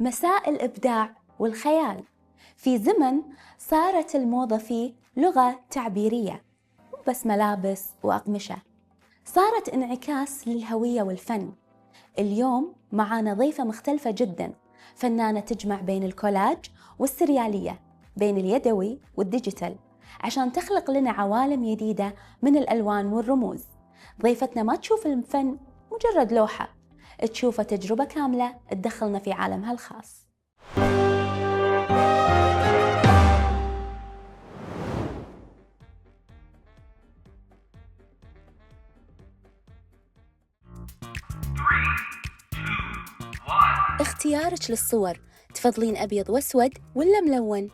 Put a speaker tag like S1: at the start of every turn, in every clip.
S1: مساء الإبداع والخيال في زمن صارت الموضة فيه لغة تعبيرية، مو بس ملابس وأقمشة، صارت انعكاس للهوية والفن. اليوم معانا ضيفة مختلفة جدا، فنانة تجمع بين الكولاج والسريالية، بين اليدوي والديجيتال، عشان تخلق لنا عوالم جديدة من الألوان والرموز. ضيفتنا ما تشوف الفن مجرد لوحة، تشوفه تجربة كاملة تدخلنا في عالمها الخاص. اختيارك للصور، تفضلين أبيض وأسود ولا ملون؟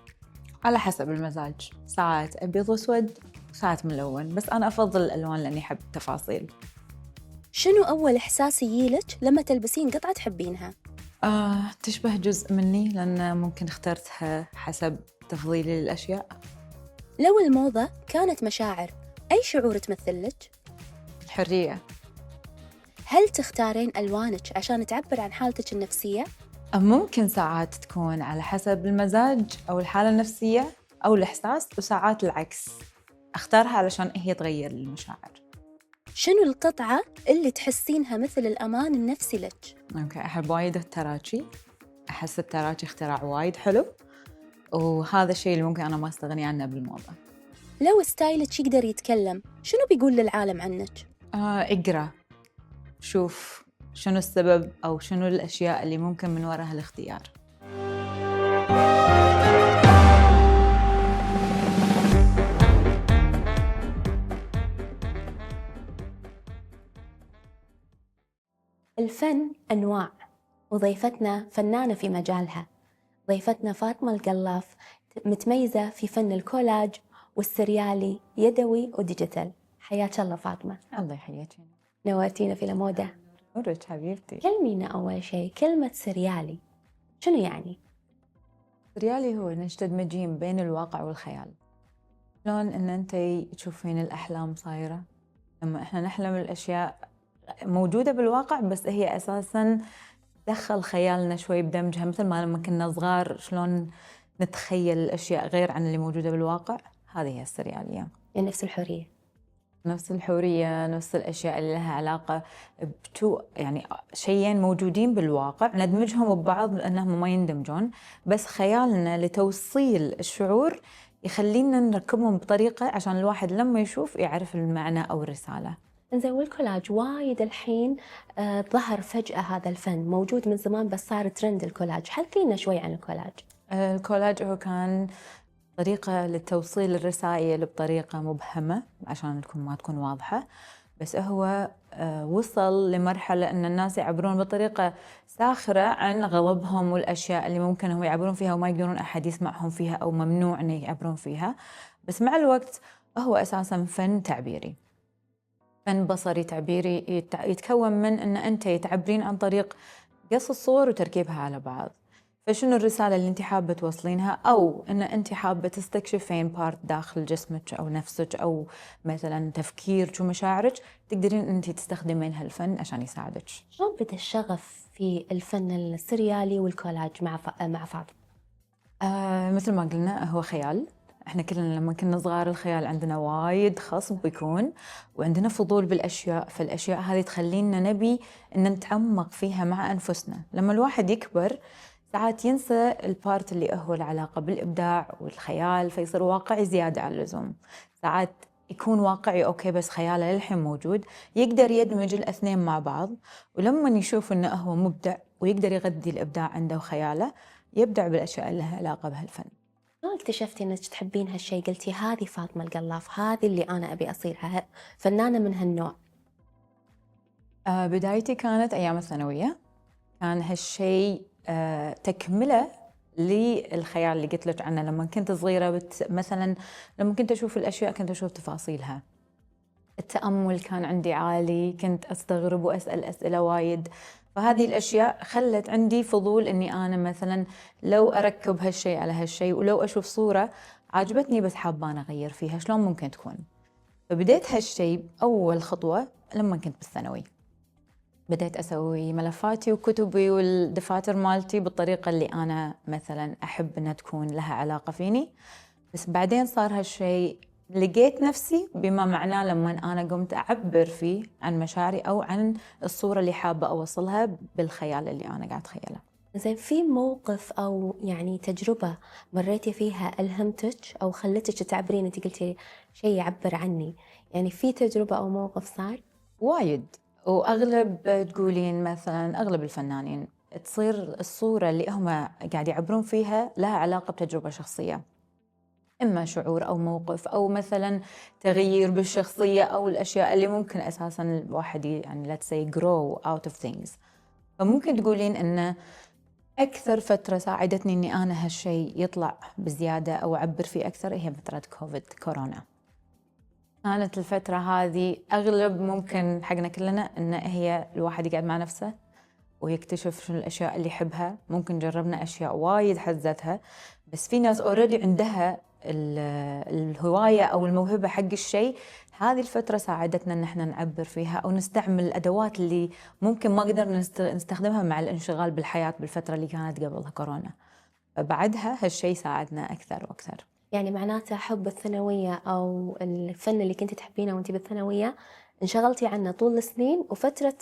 S2: على حسب المزاج، ساعات أبيض وأسود ساعات ملون، بس أنا أفضل الألوان لأني أحب التفاصيل.
S1: شنو أول إحساس يجيلك لما تلبسين قطعة تحبينها؟
S2: تشبه جزء مني لأن ممكن اخترتها حسب تفضيلي للأشياء.
S1: لو الموضة كانت مشاعر، أي شعور تمثلك؟
S2: الحرية.
S1: هل تختارين ألوانك عشان تعبر عن حالتك النفسية؟
S2: ممكن ساعات تكون على حسب المزاج أو الحالة النفسية أو الإحساس، وساعات العكس أختارها علشان هي تغير المشاعر.
S1: شنو القطعة اللي تحسينها مثل الأمان النفسي لك؟
S2: أحب وايد التراتشي، أحس التراتشي اختراع وايد حلو، وهذا الشيء اللي ممكن أنا ما أستغني عنه بالموضة.
S1: لو ستايلك يقدر يتكلم، شنو بيقول للعالم عنك؟
S2: اقرأ، شوف شنو السبب أو شنو الأشياء اللي ممكن من وراها الاختيار.
S1: الفن أنواع، وضيفتنا فنانة في مجالها. ضيفتنا فاطمة القلاف متميزة في فن الكولاج والسريالي يدوي وديجيتال. حياك الله فاطمة.
S2: الله يحييك.
S1: نورتينا في لمودة.
S2: نورك حبيبتي.
S1: كلمينا أول شيء، كلمة سريالي شنو يعني؟
S2: سريالي هو انك تدمجين بين الواقع والخيال. شلون ان انت تشوفين الاحلام صايره، لما احنا نحلم الاشياء موجوده بالواقع، بس هي اساسا دخل خيالنا شوي بدمجها، مثل ما لما كنا صغار شلون نتخيل الاشياء غير عن اللي موجوده بالواقع. هذه هي السرياليه.
S1: يعني نفس الحرية،
S2: نفس الحورية، نفس الأشياء اللي لها علاقة يعني شيئين موجودين بالواقع ندمجهم ببعض لأنهم ما يندمجون، بس خيالنا لتوصيل الشعور يخلينا نركبهم بطريقة عشان الواحد لما يشوف يعرف المعنى أو الرسالة.
S1: إنزين، والكولاج وايد الحين ظهر فجأة، هذا الفن موجود من زمان بس صار ترند الكولاج. حكينا شوي عن الكولاج.
S2: الكولاج هو كان طريقة لتوصيل الرسائل بطريقة مبهمة عشان ما تكون واضحة، بس هو وصل لمرحلة أن الناس يعبرون بطريقة ساخرة عن غضبهم والأشياء اللي ممكن هم يعبرون فيها وما يقدرون أحد يسمعهم فيها أو ممنوع أن يعبرون فيها. بس مع الوقت هو أساساً فن تعبيري، فن بصري تعبيري، يتكون من أن أنت تعبرين عن طريق قص الصور وتركيبها على بعض. فشنو الرسالة اللي أنت حابة توصلينها، أو أن أنت حابة تستكشفين بارت داخل جسمك أو نفسك أو مثلا تفكيرك ومشاعرك، تقدرين أنت تستخدمين هالفن عشان يساعدك.
S1: شلون بدأ الشغف في الفن السريالي والكولاج مع فاطمة؟
S2: مثل ما قلنا هو خيال. احنا كلنا لما كنا صغار الخيال عندنا وايد خصب بيكون، وعندنا فضول بالاشياء، فالاشياء هذه تخلينا نبي ان نتعمق فيها مع انفسنا. لما الواحد يكبر ساعات ينسى البارت اللي هو العلاقة بالإبداع والخيال، فيصير واقعي زيادة عن اللزوم. ساعات يكون واقعي أوكي بس خياله للحين موجود، يقدر يدمج الاثنين مع بعض، ولما يشوف إنه هو مبدع ويقدر يغذي الإبداع عنده وخياله، يبدع بالأشياء اللي لها علاقة بهالفن.
S1: شلون اكتشفتي انك تحبين هالشيء؟ قلتي هذه فاطمة القلاف، هذه اللي انا ابي اصيرها، فنانة من هالنوع.
S2: بدايتي كانت أيام الثانوية، كان هالشيء تكملة للخيال اللي قلت لك عنه. لما كنت صغيرة مثلا لما كنت أشوف الأشياء كنت أشوف تفاصيلها، التأمل كان عندي عالي، كنت أستغرب وأسأل أسئلة وايد. فهذه الأشياء خلت عندي فضول إني أنا مثلا لو أركب هالشيء على هالشيء، ولو أشوف صورة عجبتني بس حابة أنا أغير فيها شلون ممكن تكون. فبديت هالشيء أول خطوة لما كنت بالثانوي. بديت أسوي ملفاتي وكتبي والدفاتر مالتي بالطريقة اللي أنا مثلا أحب أنها تكون لها علاقة فيني. بس بعدين صار هالشيء، لقيت نفسي بما معناه لما أنا قمت أعبر فيه عن مشاعري أو عن الصورة اللي حابة أوصلها بالخيال اللي أنا قاعد أتخيله.
S1: زين، في موقف أو يعني تجربة مريتي فيها ألهمتك أو خلتك تعبرين؟ أنت قلتي شيء يعبر عني، يعني في تجربة أو موقف صار؟
S2: وايد. واغلب تقولين مثلا اغلب الفنانين تصير الصوره اللي هم قاعد يعبرون فيها لها علاقه بتجربه شخصيه، اما شعور او موقف او مثلا تغيير بالشخصيه او الاشياء اللي ممكن اساسا الواحد يعني let's say grow out of things. فممكن تقولين ان اكثر فتره ساعدتني اني انا هالشيء يطلع بزياده او اعبر فيه اكثر هي فتره كورونا. كانت الفترة هذه أغلب ممكن حقنا كلنا إن هي الواحد يقعد مع نفسه ويكتشف شنو الأشياء اللي يحبها. ممكن جربنا أشياء وايد حزتها، بس في ناس أوريدي عندها الهواية أو الموهبة حق الشيء. هذه الفترة ساعدتنا إن احنا نعبر فيها أو نستعمل الأدوات اللي ممكن ما قدرنا نستخدمها مع الانشغال بالحياة بالفترة اللي كانت قبلها كورونا. فبعدها هالشيء ساعدنا أكثر وأكثر.
S1: يعني معناته حب الثانوية أو الفن اللي كنت تحبينه وانت بالثانوية انشغلتي عنه طول السنين، وفترة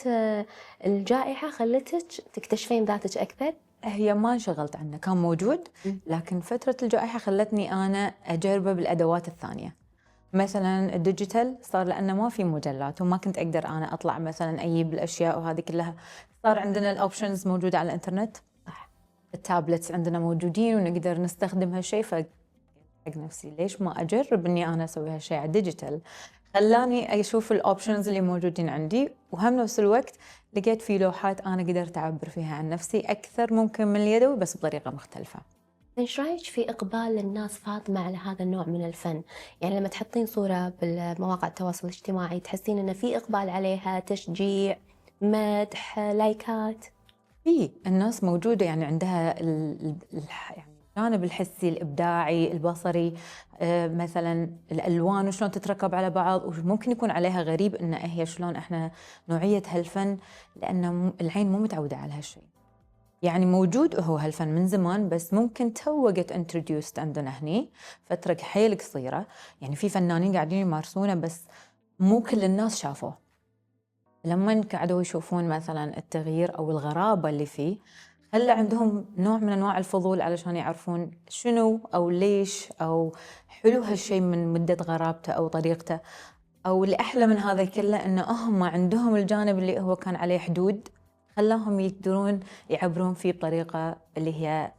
S1: الجائحة خلتك تكتشفين ذاتك أكثر؟
S2: هي ما انشغلت عنه، كان موجود، لكن فترة الجائحة خلتني أنا أجربه بالأدوات الثانية. مثلا الديجيتال صار لأنه ما في مجلات وما كنت أقدر أنا أطلع مثلا أجيب الأشياء وهذه كلها، صار عندنا الأوبشنز موجودة على الإنترنت.
S1: صح.
S2: التابلتس عندنا موجودين ونقدر نستخدم هالشيء. حق نفسي ليش ما أجرب إني أنا أسوي هالشيء على الديجيتال؟ خلاني أشوف الأوبشنز اللي موجودين عندي، وهم نفس الوقت لقيت في لوحات أنا قدرت أعبر فيها عن نفسي أكثر ممكن من اليدوي بس بطريقة مختلفة.
S1: ايش رايك في اقبال الناس فاطمه على هذا النوع من الفن؟ يعني لما تحطين صوره بالمواقع التواصل الاجتماعي تحسين انه في اقبال عليها، تشجيع، مدح، لايكات؟
S2: في الناس موجودة يعني عندها يعني الجانب الحسي الإبداعي البصري، مثلا الألوان وشلون تتركب على بعض، وممكن يكون عليها غريب إن هي شلون إحنا نوعية هالفن، لأن العين مو متعودة على هالشيء. يعني موجود هو هالفن من زمان، بس ممكن تو get introduced عندنا هني فترة حيل قصيرة. يعني في فنانين قاعدين يمارسونه بس مو كل الناس شافوه. لما قعدوا يشوفون مثلا التغيير أو الغرابة اللي فيه، خلى عندهم نوع من أنواع الفضول علشان يعرفون شنو أو ليش أو حلو هالشيء من مدة غرابته أو طريقته. أو اللي أحلى من هذا كله إنه هم عندهم الجانب اللي هو كان عليه حدود، خلاهم يقدرون يعبرون فيه بطريقة اللي هي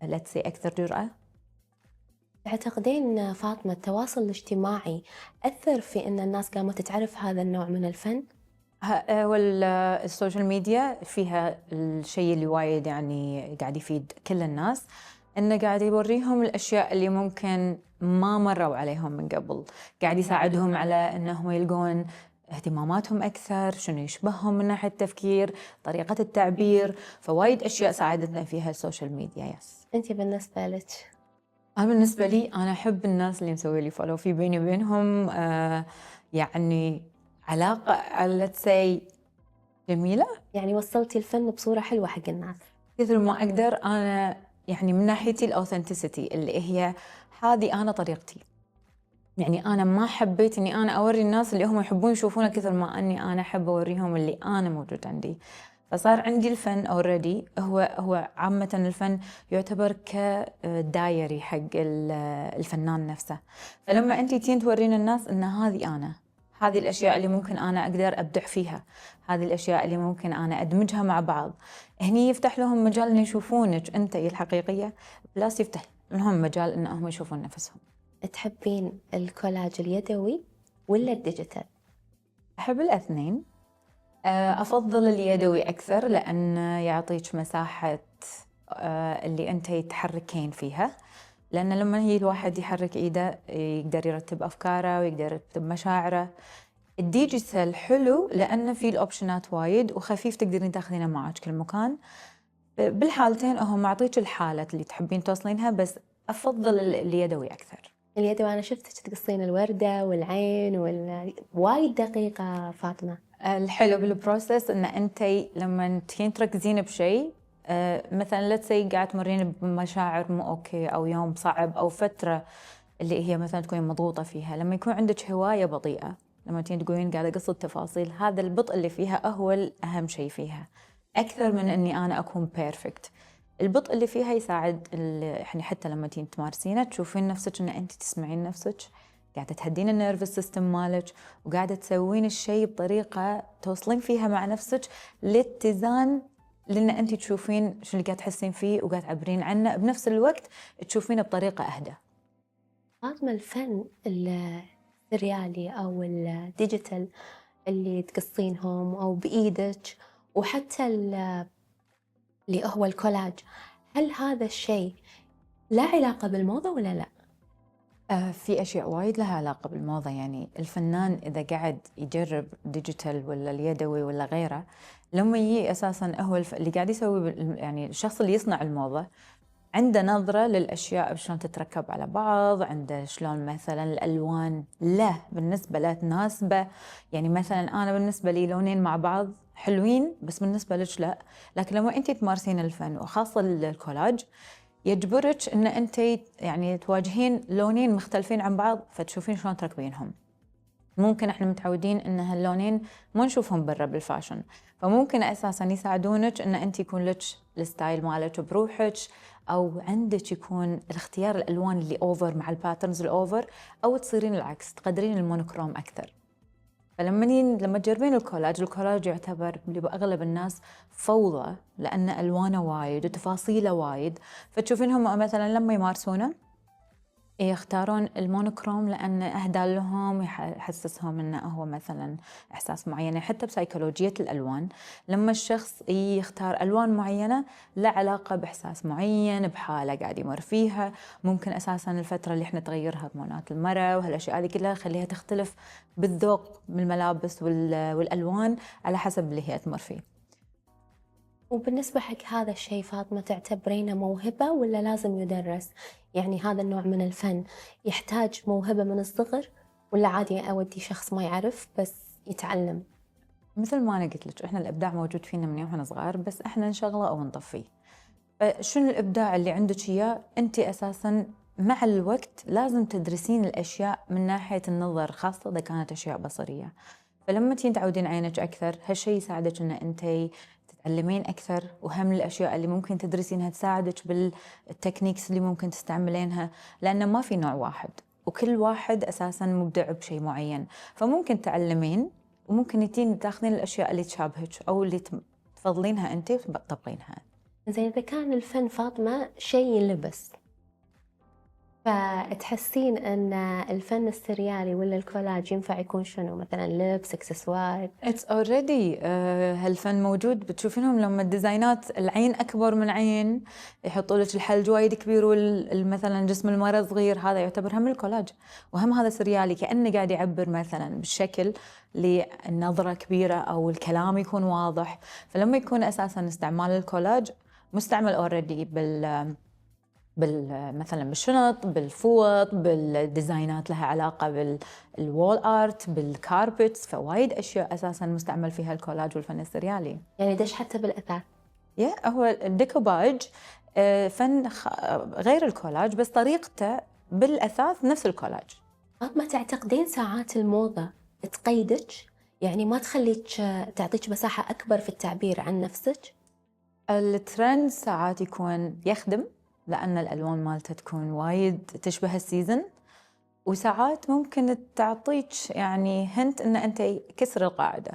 S2: let's say أكثر جرأة.
S1: تعتقدين فاطمه التواصل الاجتماعي اثر في ان الناس قامت تعرف هذا النوع من الفن؟
S2: والسوشيال ميديا فيها الشيء اللي وايد يعني قاعد يفيد كل الناس، إنه قاعد يوريهم الأشياء اللي ممكن ما مروا عليهم من قبل، قاعد يساعدهم على إنهم يلقون اهتماماتهم أكثر، شنو يشبههم من ناحية التفكير، طريقة التعبير. فوايد أشياء ساعدتنا فيها السوشيال ميديا. يس.
S1: انت بالنسبه لك؟
S2: أنا بالنسبة لي أنا أحب الناس اللي مسوي لي فولو في بيني وبينهم يعني علاقة let's say جميلة.
S1: يعني وصلتي الفن بصوره حلوه حق الناس.
S2: كثر ما أقدر أنا يعني من ناحيتي الأوثنتسيتي اللي هي هذه أنا طريقتي. يعني أنا ما حبيت إني أنا أوري الناس اللي هم يحبون يشوفونه كثر ما أني أنا أحب أوريهم اللي أنا موجود عندي. فصار عندي الفن أوريدي هو عامة الفن يعتبر كدايري حق الفنان نفسه. فلما أنتي تين تورين الناس إن هذه أنا، هذه الأشياء اللي ممكن أنا أقدر أبدع فيها، هذه الأشياء اللي ممكن أنا أدمجها مع بعض، هني يفتح لهم مجال إن يشوفونك أنت الحقيقية، بلاس يفتح لهم مجال إنهم يشوفون نفسهم.
S1: تحبين الكولاج اليدوي ولا الديجيتال؟
S2: أحب الاثنين. أفضل اليدوي أكثر لأن يعطيك مساحة اللي أنت يتحركين فيها، لأن لما هي الواحد يحرك إيده يقدر يرتب أفكاره ويقدر يرتب مشاعره. الديجيتال حلو لأنه فيه الأوبشنات وايد وخفيف، تقدرين تاخذينه معك كل مكان. بالحالتين هو معطيك الحالة اللي تحبين توصلينها، بس أفضل اليدوي أكثر.
S1: اليدوي أنا شفتك تقصين الوردة والعين وايد دقيقة فاطمة.
S2: الحلو بالبروسيس ان انت لما تجين تركزين بشيء، مثلا لا تسي قاعد تمرين بمشاعر مو اوكي او يوم صعب او فتره اللي هي مثلا تكونين مضغوطه فيها، لما يكون عندك هوايه بطيئه، لما تجين تقولين قاعده اقص التفاصيل، هذا البطء اللي فيها هو الاهم شيء فيها، اكثر من اني انا اكون بيرفكت. البطء اللي فيها يساعد يعني حتى لما تين تمارسينه تشوفين نفسك ان انت تسمعين نفسك، قاعده تهدين النيرفس سيستم مالك، وقاعده تسوين الشيء بطريقه توصلين فيها مع نفسك لاتزان، لان انت تشوفين شو اللي قاعد تحسين فيه وقاعد تعبرين عنه بنفس الوقت تشوفينه بطريقه اهدى.
S1: فاطمة، الفن السريالي أو الديجيتال اللي تقصينهم أو بإيدك، وحتى اللي هو الكولاج، هل هذا الشيء له علاقة بالموضة ولا لا؟
S2: في أشياء وايد لها علاقة بالموضة. يعني الفنان إذا قاعد يجرب ديجيتال ولا اليدوي ولا غيره، لما يجي أساساً هو اللي قاعد يسوي يعني الشخص اللي يصنع الموضة عنده نظرة للأشياء شلون تتركب على بعض، عنده شلون مثلا الألوان له بالنسبة له تناسبه. يعني مثلا أنا بالنسبة لي لونين مع بعض حلوين بس بالنسبة لك لا، لكن لما أنت تمارسين الفن وخاصة الكولاج يجبرك ان انت يعني تواجهين لونين مختلفين عن بعض فتشوفين شلون تركبينهم. ممكن احنا متعودين ان هاللونين ما نشوفهم برا بالفاشن، فممكن اساسا يساعدونك ان انت يكون لك الستايل مالك بروحك، او عندك يكون الاختيار الالوان اللي اوفر مع الباترنز الاوفر، او تصيرين العكس تقدرين المونوكروم اكثر. لما تجربين الكولاج يعتبر بأغلب الناس فوضى لأن ألوانه وايد وتفاصيله وايد، فتشوفينهم مثلا لما يمارسونه يختارون المونوكروم لأن أهدى لهم، يحسسهم أنه هو مثلا إحساس معين. حتى بسيكولوجية الألوان لما الشخص يختار ألوان معينة لا علاقة بإحساس معين بحالة قاعد يمر فيها، ممكن أساسا الفترة اللي احنا تغير هرمونات المرأة وهالأشياء هذه كلها خليها تختلف بالذوق من الملابس والألوان على حسب اللي هي تمر فيه.
S1: وبالنسبة حق هذا الشيء فاطمة، تعتبرينه موهبة ولا لازم يدرس؟ يعني هذا النوع من الفن يحتاج موهبة من الصغر ولا عادي أودي شخص ما يعرف بس يتعلم؟
S2: مثل ما أنا قلت لك إحنا الإبداع موجود فينا من يوم إحنا صغار، بس إحنا نشغله أو نطفيه. فشنو الإبداع اللي عندك إياه؟ أنت أساساً مع الوقت لازم تدرسين الأشياء من ناحية النظر، خاصة إذا كانت أشياء بصرية. فلما تين تعودين عينك أكثر هالشيء يساعدك أن أنت تتعلمين أكثر، وهم الأشياء اللي ممكن تدرسينها تساعدك بالتكنيكس اللي ممكن تستعملينها، لأن ما في نوع واحد وكل واحد أساساً مبدع بشيء معين. فممكن تعلمين وممكن تاخذين الأشياء اللي تشابهك أو اللي تفضلينها أنت وتطبقينها.
S1: زين، إذا كان الفن فاطمة شيء يلبس، فتحسين أن الفن السريالي ولا الكولاج ينفع يكون شنو؟ مثلا لبس، اكسسوار؟
S2: It's already هالفن موجود. بتشوفينهم لما الديزاينات العين أكبر من عين، يحطوا لك الحلج وايد كبير مثلا جسم المرأة صغير، هذا يعتبر هم الكولاج وهم هذا سريالي، كأنه قاعد يعبر مثلا بالشكل للنظرة كبيرة أو الكلام يكون واضح. فلما يكون أساسا استعمال الكولاج مستعمل already مثلا بالشنط، بالفوط، بالديزاينات لها علاقة بالوول آرت، بالكاربتس، فوايد أشياء أساسا مستعمل فيها الكولاج والفن السريالي.
S1: يعني دش حتى بالأثاث؟
S2: هو الديكوباج فن غير الكولاج بس طريقته بالأثاث نفس الكولاج.
S1: ما تعتقدين ساعات الموضة تقيدك؟ يعني ما تخليك تعطيك مساحة أكبر في التعبير عن نفسك؟
S2: الترند ساعات يكون يخدم لأن الألوان مالته تكون وايد تشبه السيزن، وساعات ممكن تعطيك يعني هنت ان انت كسر القاعده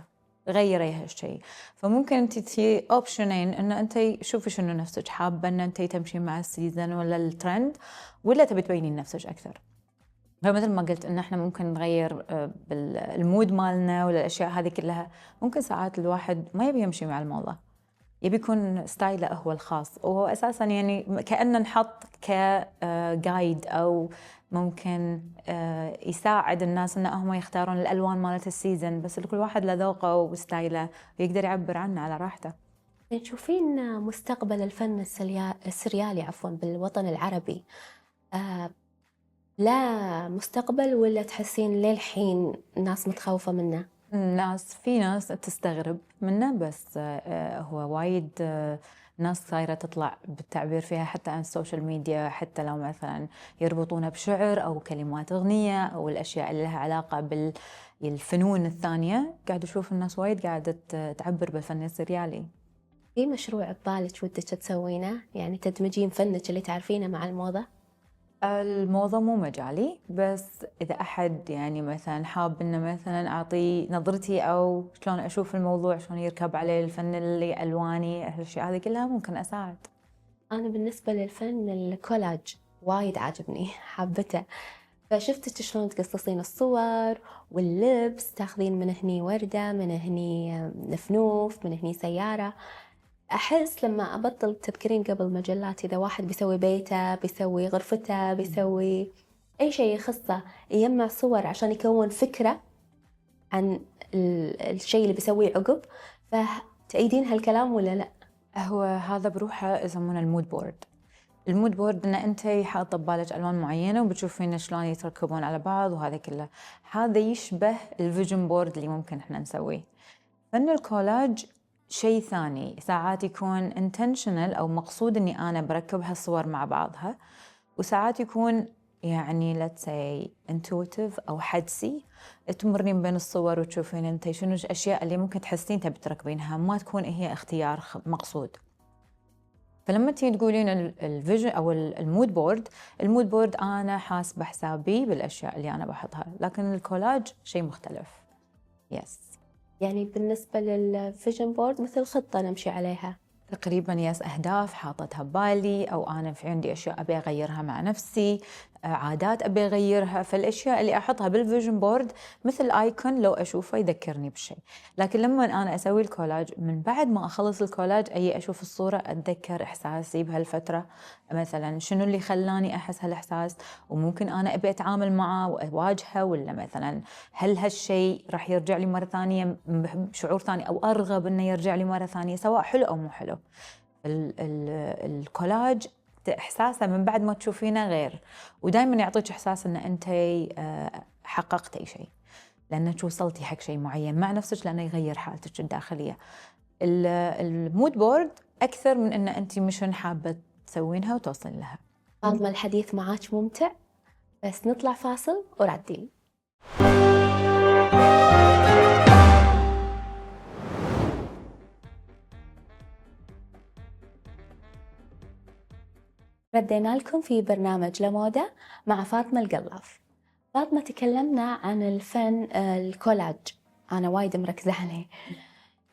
S2: غيري هالشيء. فممكن انت تي اوبشنين ان انت شوفي شنو نفسك حابه ان انت تمشي مع السيزن ولا الترند، ولا تبي تبينين نفسك اكثر. فمثل ما قلت ان احنا ممكن نغير بالمود مالنا ولا الاشياء هذه كلها. ممكن ساعات الواحد ما يبي يمشي مع الموضه، يبي يكون ستايله هو الخاص، وهو اساسا يعني كأنه نحط كجايد او ممكن يساعد الناس ان هم يختارون الالوان مالت السيزن، بس كل واحد له ذوقه وستايله ويقدر يعبر عنه على راحته.
S1: تشوفين مستقبل الفن السريالي بالوطن العربي لا مستقبل ولا تحسين للحين الناس متخوفة منه؟
S2: في ناس تستغرب منه، بس هو وايد ناس صايرة تطلع بالتعبير فيها حتى عن السوشيال ميديا، حتى لو مثلا يربطونه بشعر أو كلمات أغنية أو الأشياء اللي لها علاقة بالفنون الثانية. قاعد أشوف الناس وايد قاعدة تعبر بالفن السريالي.
S1: في مشروع ببالك ودك تسوينه، يعني تدمجين فنك اللي تعرفينه مع الموضة؟
S2: الموضة مو مجالي، بس إذا أحد يعني مثلا حاب إنه مثلا أعطي نظرتي أو شلون أشوف الموضوع، شلون يركب عليه الفن اللي ألواني، الأشياء هذه كلها ممكن أساعد.
S1: أنا بالنسبة للفن الكولاج وايد عاجبني، حابته. فشفتك شلون تقصصين الصور واللبس، تاخذين من هني وردة، من هني نفنوف، من هني سيارة. أحس لما أبطل، تذكرين قبل مجلات إذا واحد بيسوي بيته، بيسوي غرفته، بيسوي أي شيء يخصه، يجمع صور عشان يكون فكرة عن الشيء اللي بيسويه عقب. فتأيدين هالكلام ولا لا؟
S2: هو هذا بروحه يسمونه المود بورد. المود بورد إن أنت حاطة ببالك ألوان معينة وبتشوفين شلون يتركبون على بعض، وهذا كله هذا يشبه الفيجن بورد اللي ممكن إحنا نسويه. فن الكولاج شيء ثاني، ساعات يكون intentional أو مقصود إني أنا بركب هالصور مع بعضها، وساعات يكون يعني let's say intuitive أو حدسي، تمرين بين الصور وتشوفين أنت شنو الأشياء اللي ممكن تحسين تبي تركبينها، ما تكون هي اختيار مقصود. فلما تيجي تقولين الفيجن أو المود بورد، المود بورد أنا حاسبة حسابي بالأشياء اللي أنا بحطها، لكن الكولاج شيء مختلف. يس.
S1: يعني بالنسبة للفيجن بورد مثل خطة نمشي عليها
S2: تقريبا، يس، أهداف حاطتها ببالي، أو أنا في عندي أشياء أبي أغيرها مع نفسي، عادات أبي أغيرها. فالأشياء اللي أحطها بالفيجن بورد مثل آيكون لو أشوفه يذكرني بشيء. لكن لما أنا أسوي الكولاج، من بعد ما أخلص الكولاج أي أشوف الصورة أتذكر إحساسي بهالفترة، مثلا شنو اللي خلاني أحس هالإحساس، وممكن أنا أبي أتعامل معه وأواجهه، ولا مثلا هل هالشيء راح يرجع لي مرة ثانية بشعور ثاني، أو أرغب إنه يرجع لي مرة ثانية سواء حلو أو مو حلو. الكولاج إحساسه من بعد ما تشوفينه غير، ودائما يعطيك إحساس إن أنت حققتي شيء، لأنك وصلتي حق شيء معين مع نفسك، لأنه يغير حالتك الداخلية. المود بورد أكثر من إن أنت مشن حابة تسوينها وتوصلين لها.
S1: فاطمة الحديث معاك ممتع، بس نطلع فاصل وردين. ردينا لكم في برنامج لمودة مع فاطمة القلاف. فاطمة، تكلمنا عن الفن الكولاج، أنا وايد مركزة عليه.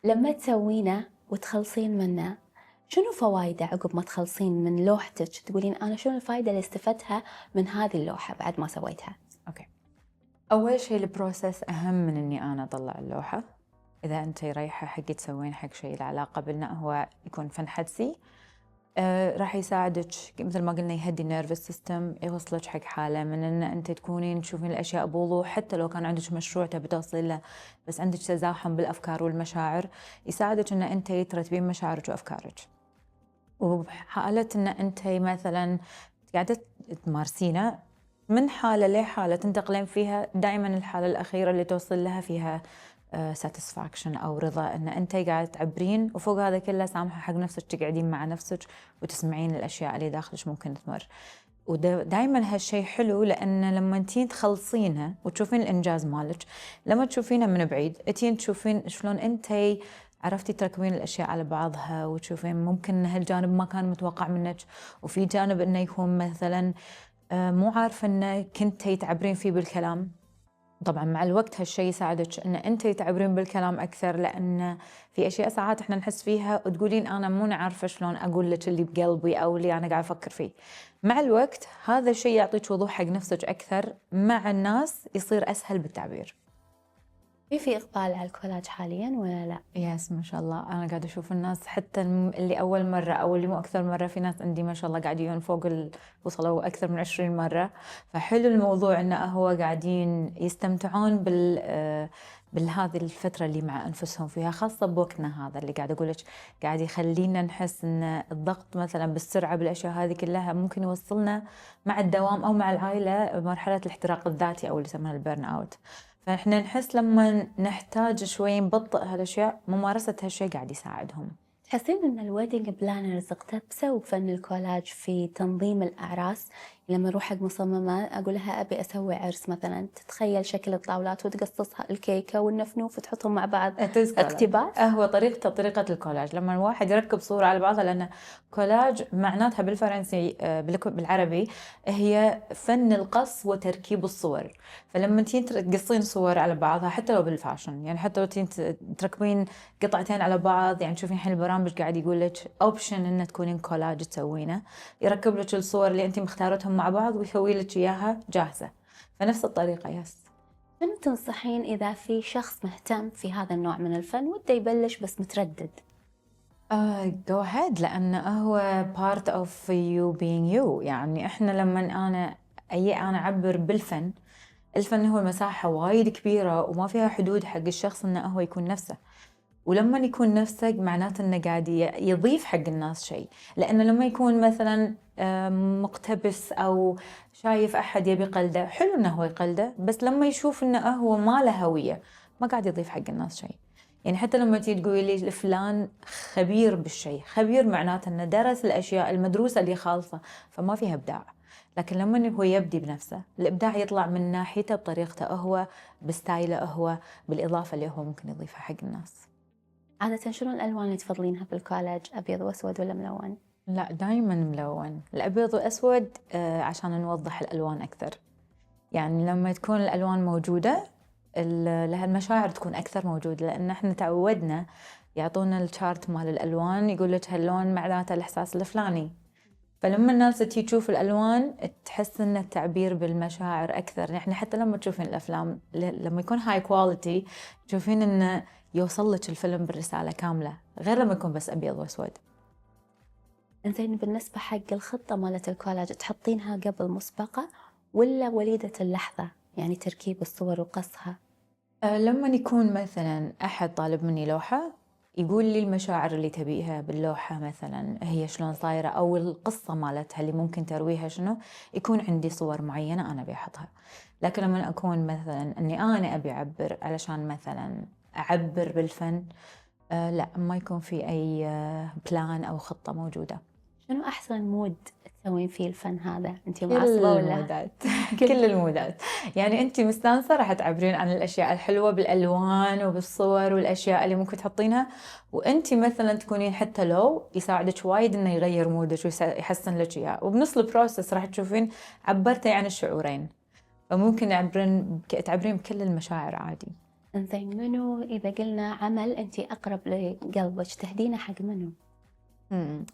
S1: لما تسوينه وتخلصين منه، شنو فوايده عقب ما تخلصين من لوحتك؟ تقولين أنا شنو الفايدة اللي استفدتها من هذه اللوحة بعد ما سويتها؟
S2: أوكي، أول شيء البروسيس أهم من إني أنا أطلع اللوحة. إذا أنت رايحة حق تسوين حق شيء له علاقة بأنه هو يكون فن حدسي، راح يساعدك مثل ما قلنا يهدي النيرفس سيستم، يوصلك حق حالة من أن أنت تكونين تشوفين الأشياء بوضوح، حتى لو كان عندك مشروع تبي توصلين له بس عندك تزاحم بالأفكار والمشاعر، يساعدك أن أنت ترتبين مشاعرك وأفكارك. وبحالة أن أنت مثلا قاعدة تمارسينه من حالة لحالة تنتقلين فيها، دائما الحالة الأخيرة اللي توصل لها فيها satisfaction أو رضا، أن أنت قاعدة تعبرين، وفوق هذا كله سامحة حق نفسك، تقعدين مع نفسك وتسمعين الأشياء اللي داخلك ممكن تمر. ودائما هالشيء حلو، لأن لما انتين تخلصينها وتشوفين الإنجاز مالك، لما تشوفينها من بعيد انتين تشوفين شلون أنت عرفتي تركبين الأشياء على بعضها، وتشوفين ممكن هالجانب ما كان متوقع منك، وفي جانب إنه يكون مثلا مو عارفة إنه كنتي تعبرين فيه بالكلام. طبعا مع الوقت هالشيء يساعدك ان انت تعبرين بالكلام اكثر، لان في اشياء ساعات احنا نحس فيها وتقولين انا مو عارفه شلون اقول لك اللي بقلبي او اللي انا قاعد افكر فيه. مع الوقت هذا الشيء يعطيك وضوح حق نفسك اكثر، مع الناس يصير اسهل بالتعبير.
S1: في إقبال على الكولاج حالياً ولا لا؟
S2: ياس ما شاء الله، أنا قاعدة أشوف الناس حتى اللي أول مرة أو اللي مو أكثر مرة، في ناس عندي ما شاء الله قاعدين فوق وصلوا أكثر من 20 مرة. فحلو الموضوع إنه هو قاعدين يستمتعون بهذه الفترة اللي مع أنفسهم فيها، خاصة بوقتنا هذا اللي قاعد أقول لك قاعد يخلينا نحس إن الضغط مثلا بالسرعة بالأشياء هذه كلها ممكن يوصلنا مع الدوام أو مع العائلة مرحلة الاحتراق الذاتي أو اللي يسمونها البيرن أوت. فإحنا نحس لما نحتاج شوي نبطئ هالأشياء، ممارسة هالشيء قاعد يساعدهم.
S1: تحسين ان الويدنج بلانرز اقتبسوا فن الكولاج في تنظيم الاعراس؟ لما اروح حق مصممه اقول لها ابي اسوي عرس مثلا، تتخيل شكل الطاولات وتقصصها الكيكه والنفنوف وتحطهم مع بعض اقتباس؟
S2: هو طريقة الكولاج لما الواحد يركب صورة على بعضها، لأن كولاج معناتها بالفرنسي بالعربي هي فن القص وتركيب الصور. فلما تين تقصين صور على بعضها حتى لو بالفاشن، يعني حتى لو تين تركبين قطعتين على بعض، يعني تشوفين الحين البرامج قاعد يقول لك اوبشن ان تكونين كولاج تسوينه، يركب لك الصور اللي انت مختارتهم مع بعض ويسوي لك اياها جاهزة. فنفس الطريقة. يس.
S1: شنو تنصحين إذا في شخص مهتم في هذا النوع من الفن وده يبلش بس متردد؟
S2: go ahead، لأن هو part of you being you. يعني إحنا لما أنا أعبر بالفن، الفن هو مساحة وايد كبيرة وما فيها حدود حق الشخص إنه هو يكون نفسه. ولما يكون نفسك معناته إنه قاعد يضيف حق الناس شيء. لأنه لما يكون مثلا مقتبس أو شايف أحد يبي قلده، حلو إنه هو يقلده، بس لما يشوف إنه هو ما له هوية ما قاعد يضيف حق الناس شيء. يعني حتى لما تيجي تقولي لي فلان خبير بالشيء، خبير معناته إنه درس الأشياء المدروسة اللي خالصة، فما فيها إبداع. لكن لما هو يبدي بنفسه، الإبداع يطلع من ناحيته بطريقته هو، بستايله هو، بالإضافة اللي هو ممكن يضيفها حق الناس.
S1: عادة شنو الألوان اللي تفضلينها بالكولاج، أبيض وأسود ولا ملون؟
S2: لا، دايما ملون. الأبيض وأسود عشان نوضح الألوان أكثر. يعني لما تكون الألوان موجودة لها المشاعر تكون أكثر موجودة، لأن احنا تعودنا يعطونا الشارت مال الألوان يقول لك هاللون معناته الإحساس الفلاني. فلما الناس تيجي تشوف الألوان تحس إن التعبير بالمشاعر أكثر. يعني حتى لما تشوفين الأفلام لما يكون هاي كواليتي تشوفين إنه يوصل لك الفيلم بالرسالة كاملة، غير لما يكون بس أبيض وأسود.
S1: إنزين، بالنسبة حق الخطة مالت الكولاج تحطينها قبل مسبقة ولا وليدة اللحظة، يعني تركيب الصور وقصها؟
S2: لما يكون مثلا أحد طالب مني لوحة يقول لي المشاعر اللي تبيها باللوحة مثلا هي شلون صايرة، أو القصة مالتها اللي ممكن ترويها شنو، يكون عندي صور معينة أنا بيحطها. لكن لما أكون مثلا أني أنا أبي أعبر علشان مثلا أعبر بالفن، لا، ما يكون في أي بلان أو خطة موجودة.
S1: شنو أحسن مود تسوين فيه الفن هذا؟ أنت
S2: كل
S1: معصبة ولا؟
S2: المودات كل المودات. يعني أنت مستانسة راح تعبرين عن الأشياء الحلوة بالألوان وبالصور والأشياء اللي ممكن تحطينها، وأنت مثلا تكونين حتى لو يساعدك وايد إنه يغير مودك ويحسن لك إياه، وبنص البروسس راح تشوفين عبرتي عن الشعورين. فممكن تعبرين بكل المشاعر عادي.
S1: إنزين، منو إذا قلنا عمل أنت أقرب لقلبك تهدينه حق منو؟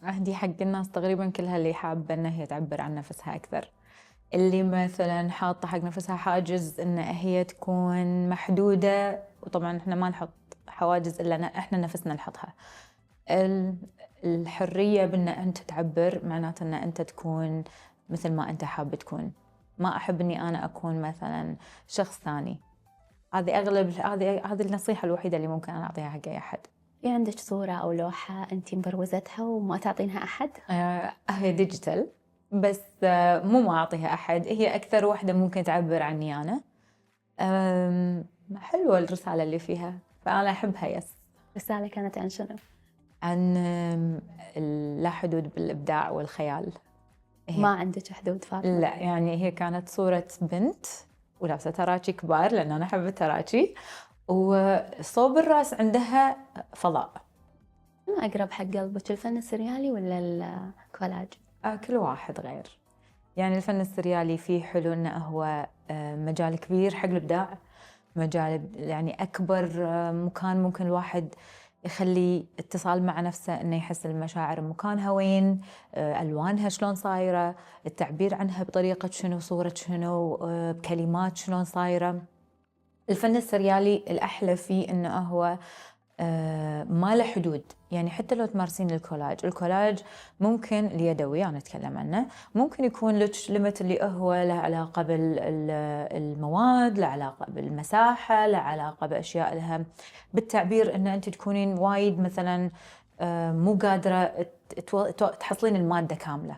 S2: أهدي حق الناس تقريبا كلها اللي حابة إنها هي تعبر عن نفسها أكثر، اللي مثلا حاطة حق نفسها حاجز إن هي تكون محدودة. وطبعا إحنا ما نحط حواجز إلا إحنا نفسنا نحطها. الحرية بإن أنت تعبر معناته إن أنت تكون مثل ما أنت حاب تكون. ما أحب إني أنا أكون مثلا شخص ثاني. هذه النصيحة الوحيدة اللي ممكن أنا أعطيها حق أي أحد.
S1: في عندك صورة أو لوحة أنت مبروزتها وما تعطينها أحد؟
S2: هي ديجيتال بس مو ما أعطيها أحد، هي أكثر واحدة ممكن تعبر عني أنا. حلوة الرسالة اللي فيها فأنا أحبها. يس.
S1: رسالة كانت عن شنو؟
S2: عن لا حدود بالإبداع والخيال.
S1: ما عندك حدود فاطمة؟
S2: لا، يعني هي كانت صورة بنت ولابسة تراتشي كبار لأن أنا أحب التراتشي، وصوب الرأس عندها فضاء.
S1: ما أقرب حق قلبك، الفن السريالي ولا الكولاج؟
S2: كل واحد غير. يعني الفن السريالي فيه حلو إنه هو مجال كبير حق الإبداع، مجال يعني أكبر مكان ممكن الواحد يخلي اتصال مع نفسه، إنه يحس المشاعر مكانها وين، ألوانها شلون صايرة، التعبير عنها بطريقة شنو، صورة شنو، بكلمات شلون صايرة. الفن السريالي الأحلى فيه إنه هو ما له حدود. يعني حتى لو تمارسين الكولاج ممكن اليدوي أنا أتكلم عنه، ممكن يكون ليمت اللي هو له علاقة بالمواد، له علاقة بالمساحة، له علاقة بأشياء لها بالتعبير أن أنت تكونين وايد مثلا مو قادرة تحصلين المادة كاملة.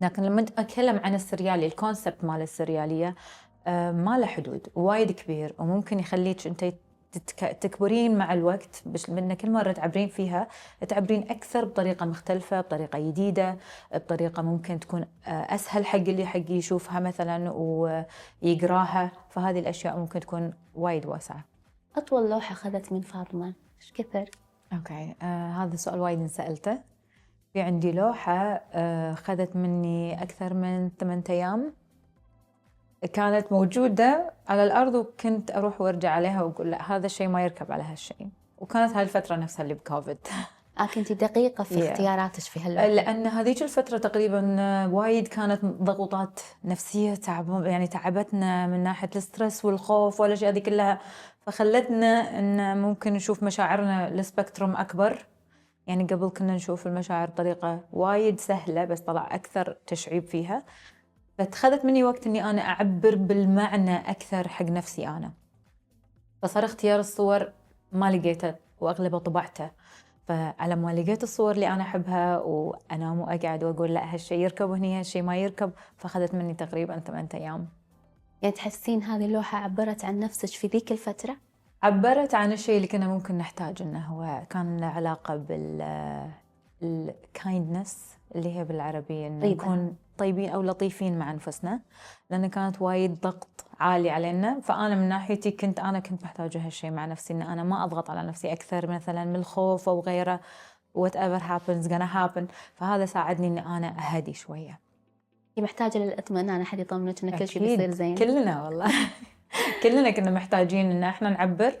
S2: لكن لما أتكلم عن السريالي، الكونسبت مال السريالية ما له حدود، وايد كبير، وممكن يخليك أنت تكبرين مع الوقت، من كل مرة تعبرين فيها تعبرين أكثر بطريقة مختلفة، بطريقة جديدة، بطريقة ممكن تكون أسهل حق اللي حق يشوفها مثلا ويقراها. فهذه الأشياء ممكن تكون وايد واسعة.
S1: أطول لوحة أخذت من فاطمة إيش كثر؟
S2: أوكي، هذا سؤال وايد انسألته. في عندي لوحة أخذت مني أكثر من 8 أيام، كانت موجودة على الأرض وكنت أروح وأرجع عليها وأقول لا هذا الشيء ما يركب على هالشيء. وكانت هاي الفترة نفسها اللي بكوفيد.
S1: كنتي دقيقة في اختياراتك في هاللوحة.
S2: لأن هذيك الفترة تقريبا وايد كانت ضغوطات نفسية، يعني تعبتنا من ناحية السترس والخوف والأشياء هذه كلها، فخلتنا أن ممكن نشوف مشاعرنا لسبكتروم أكبر. يعني قبل كنا نشوف المشاعر بطريقة وايد سهلة بس طلع أكثر تشعيب فيها، فاتخذت مني وقت أني أنا أعبر بالمعنى أكثر حق نفسي أنا. فصار اختيار الصور ما لقيته وأغلبه طبعته، فعلى ما لقيت الصور اللي أنا أحبها وأنام وأقعد وأقول لا هالشي يركب وهني هالشي ما يركب، فأخذت مني تقريبا 8 أيام.
S1: يعني تحسين هذه اللوحة عبرت عن نفسك في ذيك الفترة؟
S2: عبرت عن الشيء اللي كنا ممكن نحتاج، إنه هو كان له علاقة الكايندنس اللي هي بالعربية إن نكون طيبين أو لطيفين مع أنفسنا، لأن كانت وايد ضغط عالي علينا. فأنا من ناحيتي كنت محتاجة هالشيء مع نفسي، إن أنا ما أضغط على نفسي أكثر مثلا من الخوف أو غيره. whatever happens gonna happen. فهذا ساعدني إن أنا أهدي شوية.
S1: محتاجة للإطمئنان، أحد يطمنك إن كل شيء بيصير زين.
S2: كلنا والله كلنا كنا محتاجين إن إحنا نعبر،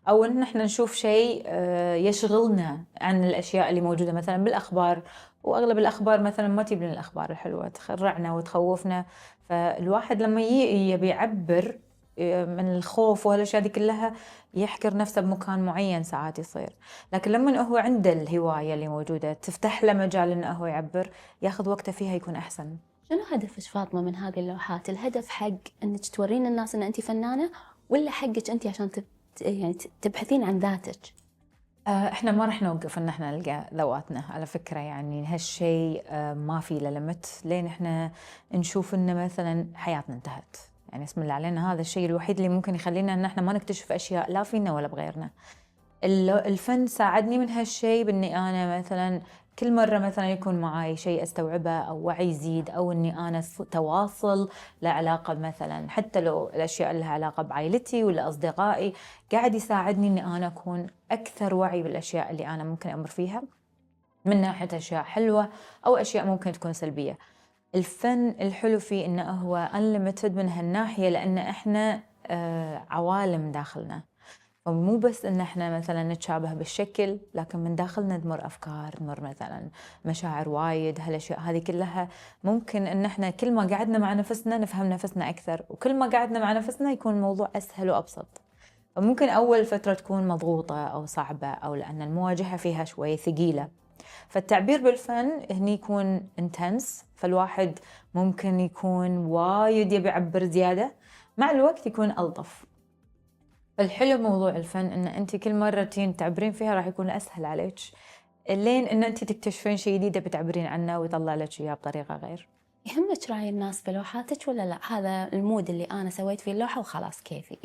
S2: أو إن إحنا نشوف شيء يشغلنا عن الأشياء اللي موجودة مثلا بالأخبار. وأغلب الأخبار مثلا ما تجيب لنا الأخبار الحلوة، تخرعنا وتخوفنا. فالواحد لما يبي يعبر من الخوف وهالأشياء دي كلها يحكر نفسه بمكان معين ساعات يصير. لكن لما هو عنده الهواية اللي موجودة تفتح له مجال إنه هو يعبر، ياخذ وقته فيها يكون أحسن.
S1: شنو هدفك فاطمة من هذه اللوحات؟ الهدف حق أنك تورين الناس أن أنت فنانة، ولا حقك أنت عشان يعني تبحثين عن ذاتك؟
S2: احنا ما راح نوقف ان احنا نلقى ذواتنا على فكرة. يعني هالشيء ما في له ليمت لين احنا نشوف ان مثلا حياتنا انتهت. يعني اسم الله علينا هذا الشيء الوحيد اللي ممكن يخلينا ان احنا ما نكتشف اشياء لا فينا ولا بغيرنا. الفن ساعدني من هالشيء، باني انا مثلا كل مرة مثلا يكون معاي شيء استوعبه او وعي يزيد، او اني انا تواصل له علاقة مثلا حتى لو الاشياء اللي لها علاقة بعائلتي ولا اصدقائي، قاعد يساعدني اني انا اكون اكثر وعي بالاشياء اللي انا ممكن امر فيها، من ناحية اشياء حلوة او اشياء ممكن تكون سلبية. الفن الحلو فيه انه هو unlimited من هالناحية، لان احنا عوالم داخلنا. مو بس ان احنا مثلا نتشابه بالشكل، لكن من داخلنا نمر افكار، نمر مثلا مشاعر وايد. هالاشياء هذه كلها ممكن ان احنا كل ما قعدنا مع نفسنا نفهم نفسنا اكثر، وكل ما قعدنا مع نفسنا يكون الموضوع اسهل وابسط. فممكن اول فترة تكون مضغوطة او صعبة، او لان المواجهة فيها شوي ثقيلة، فالتعبير بالفن هني يكون انتنس، فالواحد ممكن يكون وايد يبي يعبر زيادة، مع الوقت يكون ألطف. الحلو موضوع الفن ان انت كل مرة تعبرين فيها راح يكون اسهل عليك، لين ان انت تكتشفين شيء جديد بتعبرين عنه ويطلع لك اياه بطريقة غير.
S1: يهمك رأي الناس في لوحاتك ولا لا؟ هذا المود اللي انا سويت فيه اللوحة وخلاص كيفي.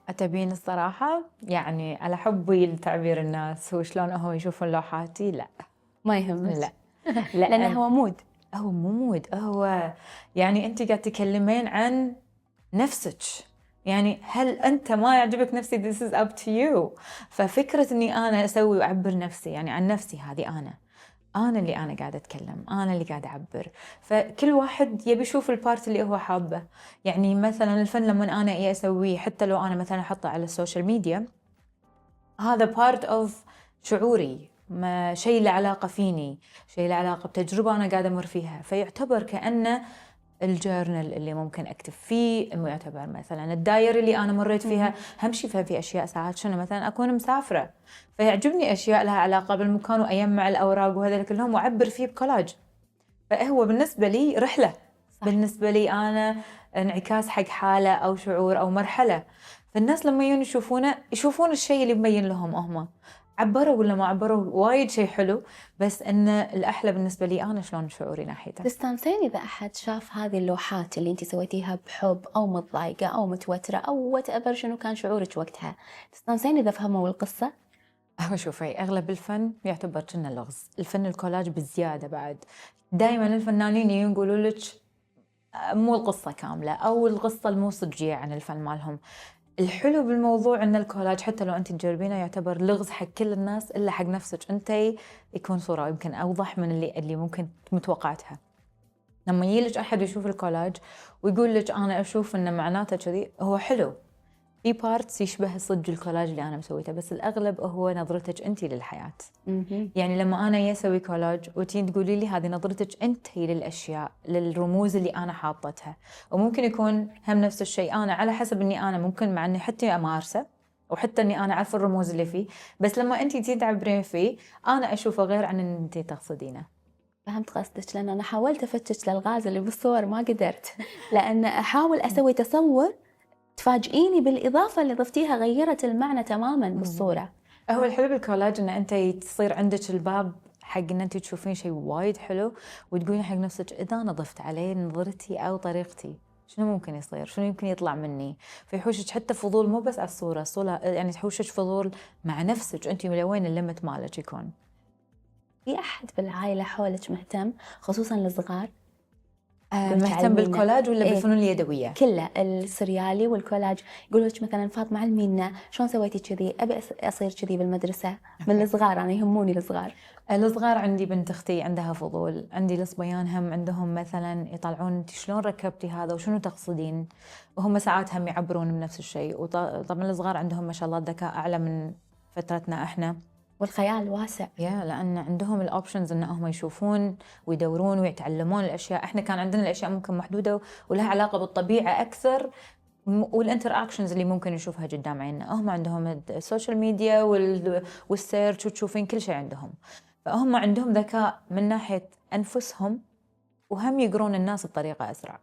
S2: اتبين الصراحة يعني على حبي لتعبير الناس وشلون هو يشوفون لوحاتي، لا
S1: ما يهمك؟
S2: لا
S1: لأنه هو مود.
S2: هو مو مود، هو يعني انت قاعد تكلمين عن نفسك. يعني هل أنت ما يعجبك نفسي؟ This is up to you. ففكرة أني أنا أسوي وأعبر نفسي، يعني عن نفسي، هذه أنا اللي أنا قاعدة أتكلم، أنا اللي قاعدة أعبر. فكل واحد يبي يشوف البارت اللي هو حابه. يعني مثلا الفن لما أنا أسويه، حتى لو أنا مثلا أحطه على السوشيال ميديا، هذا part of شعوري، ما شيء له علاقة فيني، شيء له علاقة بتجربة أنا قاعدة أمر فيها، فيعتبر كأنه الجورنال اللي ممكن اكتب فيه يعتبر مثلا الدايري اللي انا مريت فيها. همشي فيها في اشياء ساعات شنو مثلا اكون مسافره فيعجبني اشياء لها علاقه بالمكان واجمع الاوراق وهذول كلهم واعبر فيه بكولاج. فهو بالنسبه لي رحله.
S1: صح.
S2: بالنسبه لي انا انعكاس حق حاله او شعور او مرحله. فالناس لما يجون يشوفونه يشوفون الشيء اللي مبين لهم هم عبروا ولا ما عبروا وايد شيء حلو. بس ان الاحلى بالنسبه لي انا شلون شعوري ناحيته.
S1: تستانسين إذا أحد شاف هذه اللوحات اللي أنت سويتيها بحب أو متضايقة أو متوترة أو whatever شنو كان شعورك وقتها، تستانسين إذا فهموا القصة؟
S2: هو شوفي اغلب الفن يعتبر كنا لغز. الفن الكولاج بالزياده بعد دائما الفنانين يقولوا لك مو القصه كامله او القصه المو صجيه عن الفن مالهم. الحلو بالموضوع ان الكولاج حتى لو انت تجربينه يعتبر لغز حق كل الناس الا حق نفسك انت يكون صوره يمكن اوضح من اللي ممكن متوقعتها. لما يجيلك احد يشوف الكولاج ويقول لك انا اشوف انه معناته كذي هو حلو. في بارتس يشبه صدق الكولاج اللي انا مسويته بس الاغلب هو نظرتك انت للحياه. يعني لما انا اسوي كولاج وتين تقولي لي هذه نظرتك انت للاشياء للرموز اللي انا حاطتها. وممكن يكون هم نفس الشيء انا على حسب اني انا ممكن مع اني حتى امارسه وحتى اني انا اعرف الرموز اللي فيه بس لما انت تيجي تعبرين فيه انا اشوفه غير عن ان انت تقصدينه.
S1: فهمت قصدك لأن أنا حاولت أفتش للغاز اللي بالصور ما قدرت لأن أحاول أسوي تصور تفاجئيني بالإضافة اللي ضفتيها غيرت المعنى تماما بالصورة.
S2: هو الحلو بالكولاج ان انت تصير عندك الباب حق ان انت تشوفين شيء وايد حلو وتقولين حق نفسك اذا انا ضفت عليه نظرتي او طريقتي شنو ممكن يصير شنو يمكن يطلع مني. فيحوشك حتى فضول مو بس على الصورة يعني تحوشك فضول مع نفسك انت لوين الليمت مالك يكون.
S1: في أحد بالعائلة حولك مهتم خصوصا الصغار؟
S2: مهتم بالكولاج ولا بالفنون اليدوية؟
S1: كله السريالي والكولاج. يقولوا لك مثلا فاطمة علمينا شلون سويتي كذي أبي أصير كذي بالمدرسة. من الصغار أنا يهموني الصغار.
S2: الصغار عندي بنت اختي عندها فضول. عندي الصبيان هم عندهم مثلا يطلعون انت شلون ركبتي هذا وشنو تقصدين وهم ساعات هم يعبرون بنفس الشيء. وطبعا الصغار عندهم ما شاء الله الذكاء اعلى من فترتنا احنا
S1: والخيال واسع.
S2: لان عندهم الاوبشنز انهم يشوفون ويدورون ويتعلمون الاشياء. احنا كان عندنا الاشياء ممكن محدوده ولها علاقه بالطبيعه اكثر والانتر اكشنز اللي ممكن نشوفها قدام عيننا. هم عندهم السوشيال ميديا والسيرش وتشوفين كل شيء عندهم. فهم عندهم ذكاء من ناحيه انفسهم وهم يقرون الناس بطريقه اسرع.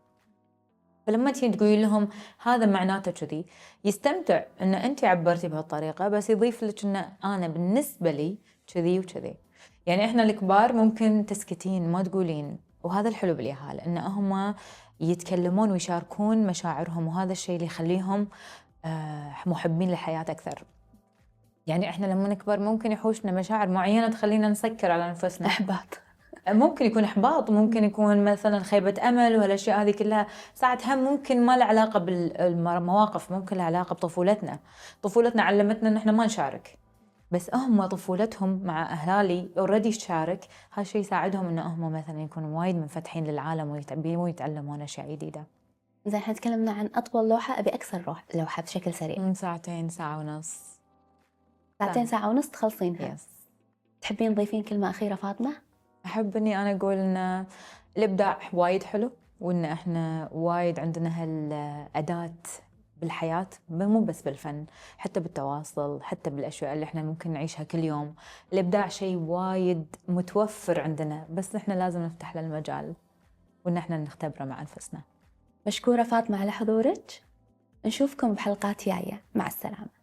S2: فلما تيجي تقولي لهم هذا معناته كذي يستمتع ان انت عبرتي بهالطريقه بس يضيف لك ان انا بالنسبه لي كذي وكذي. يعني احنا الكبار ممكن تسكتين ما تقولين وهذا الحلو باليهال ان هم يتكلمون ويشاركون مشاعرهم وهذا الشيء اللي يخليهم محبين للحياه اكثر. يعني احنا لما نكبر ممكن يحوشنا مشاعر معينه تخلينا نسكر على انفسنا.
S1: احباط.
S2: ممكن يكون إحباط ممكن يكون مثلا خيبة أمل وهالأشياء هذه كلها. ساعات هم ممكن ما له علاقة بالمواقف ممكن له علاقة بطفولتنا. طفولتنا علمتنا إن إحنا ما نشارك بس هم طفولتهم مع أهالي أوريدي تشارك. هالشيء يساعدهم إن هم مثلا يكونوا وايد منفتحين للعالم ويتعلمون أشياء جديدة.
S1: زين احنا تكلمنا عن أطول لوحة أبي أكثر لوحة بشكل سريع.
S2: ساعتين ساعة ونص.
S1: ساعتين ساعة ونص تخلصينها. تحبين تضيفين كلمة أخيرة فاطمة؟
S2: أحب إني أنا أقول إن الإبداع وايد حلو وإن إحنا وايد عندنا هالأداة بالحياة مو بس بالفن حتى بالتواصل حتى بالأشياء اللي إحنا ممكن نعيشها كل يوم. الإبداع شيء وايد متوفر عندنا بس إحنا لازم نفتح له المجال وإن إحنا نختبره مع أنفسنا.
S1: مشكورة فاطمة على حضورك. نشوفكم بحلقات جاية. مع السلامة.